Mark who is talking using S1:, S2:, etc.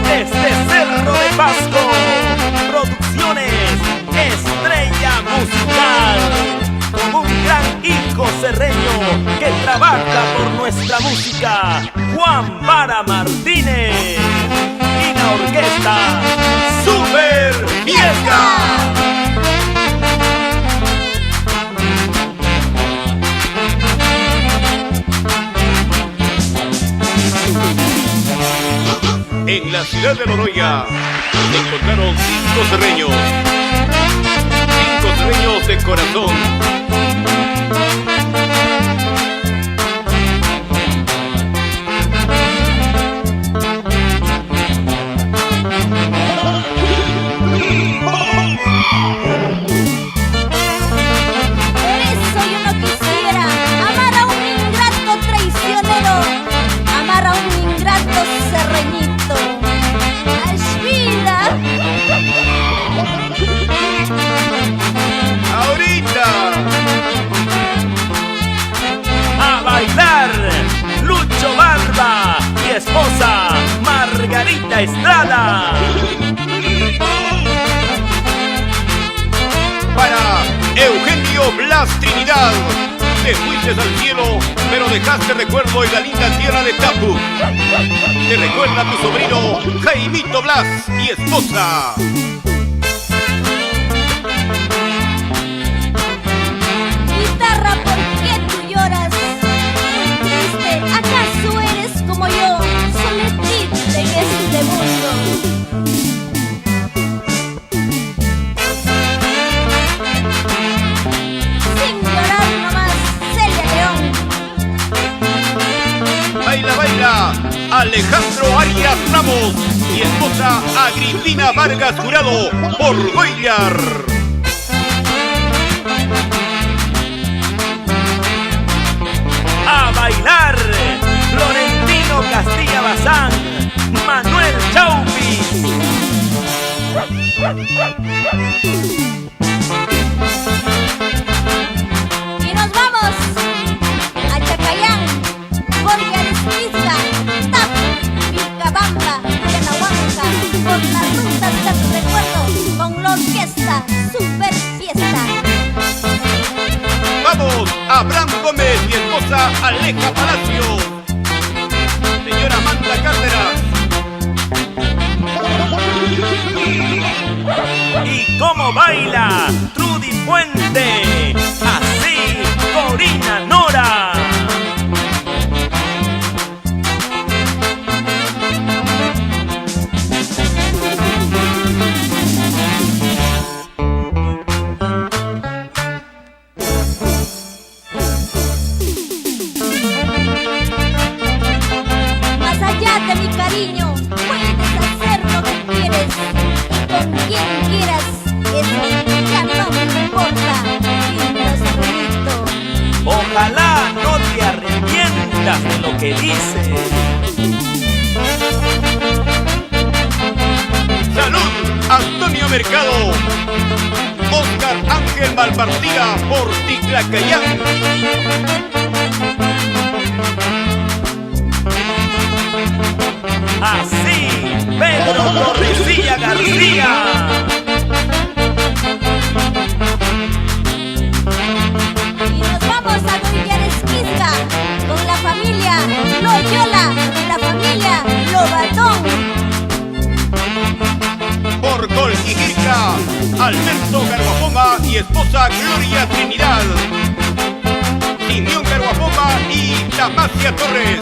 S1: Desde Cerro de Pasco, Producciones Estrella Musical, con un gran hijo cerreño que trabaja por nuestra música, Juan Vara Martínez, y la orquesta Super Fiesta.
S2: En la ciudad de Loroya se encontraron 5 serreños de corazón.
S3: Por eso yo no quisiera amar a un ingrato traicionero, amar a un ingrato serreñito. ¡Ashvida!
S2: ¡Ahorita!
S1: A bailar, Lucho Barba y esposa Margarita Estrada.
S2: Para Eugenio Blas Trinidad, te fuiste al cielo, pero dejaste recuerdo en la linda tierra de Tapu. Te recuerda tu sobrino Jaimito Blas y esposa.
S3: Guitarra, ¿por qué tú lloras? Muy triste, ¿acaso eres como yo, soletita en este mundo? Sin llorar nomás, Celia León.
S2: Baila, baila, Alejandro Arias Ramos y esposa Agripina Vargas Jurado por Goyar.
S1: A bailar, Florentino Castilla Bazán, Manuel Chaupis.
S3: Y nos vamos a Chacayán, Jorge Arisquizca, Tapu, Vilcabamba, Yanahuanca, por las rutas del recuerdo con la orquesta Super Fiesta.
S2: Vamos, Abraham Gómez y esposa Aleja Palacio. Señora Amanda Cárdenas.
S1: Y cómo baila Trudy Puente, así Corina Nora.
S3: Más allá de mi cariño, puedes hacer lo que quieres y con quien quieras. Eso ya no me importa, lindo serranito.
S1: Ojalá no te arrepientas de lo que dices.
S2: Salud, Antonio Mercado. Oscar Ángel Malpartida por Ticlacayán.
S1: Así, Pedro Torrecilla García.
S3: Y nos vamos a Goyaresquizca con la familia Loyola, la familia Lobatón.
S2: Por Colquijirca, Alberto Garguapoma y esposa Gloria Trinidad. Simeón Garguapoma y Damasia Torres.